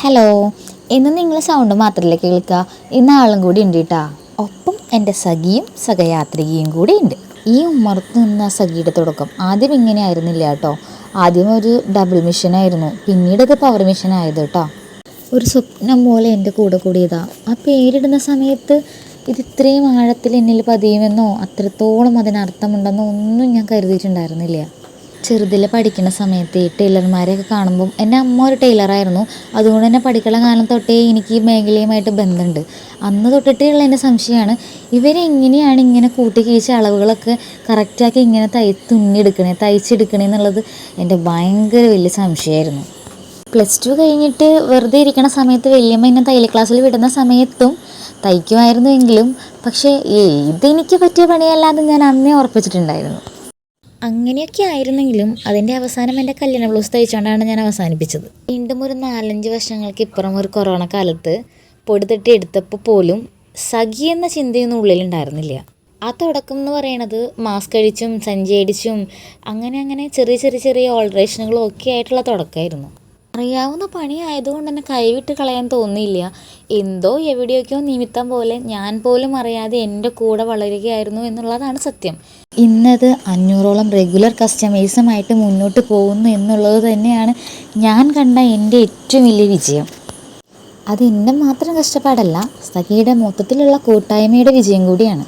Hello, ഇന്ന് നിങ്ങൾ sound മാത്രമല്ലേ കേൾക്കുക, ഇന്ന് ആളും കൂടി ഉണ്ട് കേട്ടാ. ഒപ്പം എൻ്റെ സഖിയും സഹയാത്രികയും കൂടി ഉണ്ട്. ഈ ഉമ്മറത്ത് നിന്ന സഖിയുടെ തുടക്കം ആദ്യം ഇങ്ങനെ ആയിരുന്നില്ല കേട്ടോ. ആദ്യം ഒരു ഡബിൾ മിഷനായിരുന്നു, പിന്നീട് അത് പവർ മിഷൻ ആയത് കേട്ടോ. ഒരു സ്വപ്നം പോലെ എൻ്റെ കൂടെ കൂടിയതാ. ആ പേരിടുന്ന സമയത്ത് ഇത് ഇത്രയും ആഴത്തിൽ എന്നിൽ പതിയുമെന്നോ അത്രത്തോളം അതിനർത്ഥമുണ്ടെന്നോ ഒന്നും ഞാൻ കരുതിയിട്ടുണ്ടായിരുന്നില്ല. ചെറുതിൽ പഠിക്കുന്ന സമയത്ത് ടൈലർമാരെയൊക്കെ കാണുമ്പം എൻ്റെ അമ്മ ഒരു ടൈലറായിരുന്നു. അതുകൊണ്ട് തന്നെ പഠിക്കുന്ന കാലം തൊട്ടേ എനിക്ക് ഈ മേഖലയുമായിട്ട് ബന്ധമുണ്ട്. അന്ന് തൊട്ടിട്ടുള്ള എൻ്റെ സംശയമാണ്, ഇവരെങ്ങനെയാണ് ഇങ്ങനെ കൂട്ടി കിഴിച്ച അളവുകളൊക്കെ കറക്റ്റാക്കി ഇങ്ങനെ തയ്ച്ചെടുക്കണേ എന്നുള്ളത് എൻ്റെ ഭയങ്കര വലിയ സംശയമായിരുന്നു. +2 കഴിഞ്ഞിട്ട് വെറുതെ ഇരിക്കണ സമയത്ത് വല്യമ്മ എന്നെ തയ്യൽ ക്ലാസ്സിൽ വിടുന്ന സമയത്തും തയ്ക്കുമായിരുന്നുവെങ്കിലും പക്ഷേ ഇതെനിക്ക് പറ്റിയ പണിയല്ലാതെ ഞാൻ അന്നേ ഉറപ്പിച്ചിട്ടുണ്ടായിരുന്നു. അങ്ങനെയൊക്കെ ആയിരുന്നെങ്കിലും അതിൻ്റെ അവസാനം എൻ്റെ കല്യാണ ബ്ലൗസ് തയ്ച്ചുകൊണ്ടാണ് ഞാൻ അവസാനിപ്പിച്ചത്. വീണ്ടും ഒരു 4-5 വർഷങ്ങൾക്ക് ഇപ്പുറം ഒരു കൊറോണ കാലത്ത് പൊടി എടുത്തപ്പോൾ പോലും സഖി എന്ന ചിന്തയൊന്നും ഉള്ളിലുണ്ടായിരുന്നില്ല. ആ തുടക്കം എന്ന് പറയണത് മാസ്ക് അടിച്ചും സഞ്ചി അടിച്ചും അങ്ങനെ ചെറിയ ഓൾട്രേഷനുകളും ഒക്കെ ആയിട്ടുള്ള തുടക്കമായിരുന്നു. അറിയാവുന്ന പണി ആയതുകൊണ്ട് തന്നെ കൈവിട്ട് കളയാൻ തോന്നിയില്ല. എന്തോ എവിടെയൊക്കെയോ നിമിത്തം പോലെ ഞാൻ പോലും അറിയാതെ എൻ്റെ കൂടെ വളരുകയായിരുന്നു എന്നുള്ളതാണ് സത്യം. ഇന്നത് 500ഓളം റെഗുലർ കസ്റ്റമേഴ്സുമായിട്ട് മുന്നോട്ട് പോകുന്നു എന്നുള്ളത് തന്നെയാണ് ഞാൻ കണ്ട എൻ്റെ ഏറ്റവും വലിയ വിജയം. അത് എൻ്റെ മാത്രം കഷ്ടപ്പാടല്ല, സഖിയുടെ മൊത്തത്തിലുള്ള കൂട്ടായ്മയുടെ വിജയം കൂടിയാണ്.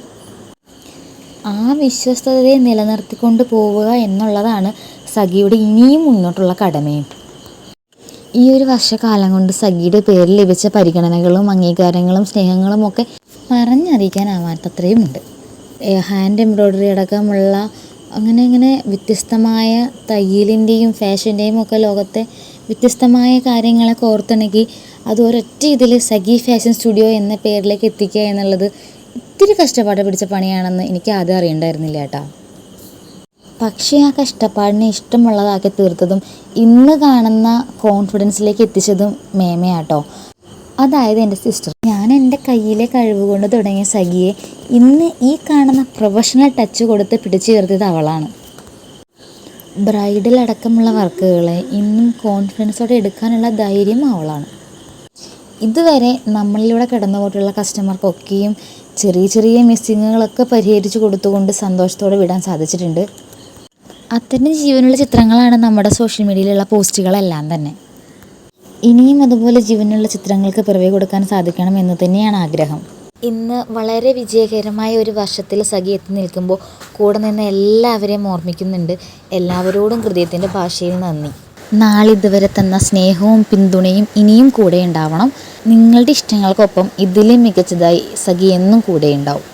ആ വിശ്വസ്തതയെ നിലനിർത്തിക്കൊണ്ട് പോവുക എന്നുള്ളതാണ് സഖിയുടെ ഇനിയും മുന്നോട്ടുള്ള കടമയും. ഈ ഒരു വർഷക്കാലം കൊണ്ട് സഖിയുടെ പേരിൽ ലഭിച്ച പരിഗണനകളും അംഗീകാരങ്ങളും സ്നേഹങ്ങളും ഒക്കെ പറഞ്ഞറിയിക്കാനാവാത്തത്രയും ഉണ്ട്. ഹാൻഡ് എംബ്രോയ്ഡറി അടക്കമുള്ള അങ്ങനെ വ്യത്യസ്തമായ തയ്യലിൻ്റെയും ഫാഷൻ്റെയും ഒക്കെ ലോകത്തെ വ്യത്യസ്തമായ കാര്യങ്ങളെ കോർത്തിണക്കി അത് ഒരൊറ്റ ഇതിൽ സഖി ഫാഷൻ സ്റ്റുഡിയോ എന്ന പേരിലേക്ക് എത്തിക്കുക എന്നുള്ളത് ഇത്തിരി കഷ്ടപ്പാട് പിടിച്ച പണിയാണെന്ന് എനിക്ക് ആദ്യം അറിയണ്ടായിരുന്നില്ല കേട്ടോ. പക്ഷേ ആ കഷ്ടപ്പാടിനെ ഇഷ്ടമുള്ളതാക്കി തീർത്തതും ഇന്ന് കാണുന്ന കോൺഫിഡൻസിലേക്ക് എത്തിച്ചതും മേമയാട്ടോ. അതായത് എൻ്റെ സിസ്റ്റർ. ഞാൻ എൻ്റെ കയ്യിലെ കഴിവ് കൊണ്ട് തുടങ്ങിയ സഖിയെ ഇന്ന് ഈ കാണുന്ന പ്രൊഫഷണൽ ടച്ച് കൊടുത്ത് പിടിച്ചുയർത്തിയത് അവളാണ്. ബ്രൈഡൽ അടക്കമുള്ള വർക്കുകളെ ഇന്നും കോൺഫിഡൻസോടെ എടുക്കാനുള്ള ധൈര്യം അവളാണ്. ഇതുവരെ നമ്മളിലൂടെ കടന്നു പോയിട്ടുള്ള കസ്റ്റമർക്കൊക്കെയും ചെറിയ മിസ്സിങ്ങുകളൊക്കെ പരിഹരിച്ചു കൊടുത്തുകൊണ്ട് സന്തോഷത്തോടെ വിടാൻ സാധിച്ചിട്ടുണ്ട്. അത്തരം ജീവനുള്ള ചിത്രങ്ങളാണ് നമ്മുടെ സോഷ്യൽ മീഡിയയിലുള്ള പോസ്റ്റുകളെല്ലാം തന്നെ. ഇനിയും അതുപോലെ ജീവനുള്ള ചിത്രങ്ങൾക്ക് പിറവി കൊടുക്കാൻ സാധിക്കണം എന്ന് തന്നെയാണ് ആഗ്രഹം. ഇന്ന് വളരെ വിജയകരമായ ഒരു വർഷത്തിൽ സഖി എത്തി നിൽക്കുമ്പോൾ കൂടെ നിന്ന് എല്ലാവരെയും ഓർമ്മിക്കുന്നുണ്ട്. എല്ലാവരോടും ഹൃദയത്തിൻ്റെ ഭാഷയിൽ നന്ദി. നാളിതുവരെ തന്ന സ്നേഹവും പിന്തുണയും ഇനിയും കൂടെ ഉണ്ടാവണം. നിങ്ങളുടെ ഇഷ്ടങ്ങൾക്കൊപ്പം ഇതിലും മികച്ചതായി സഖി എന്നും കൂടെ ഉണ്ടാവും.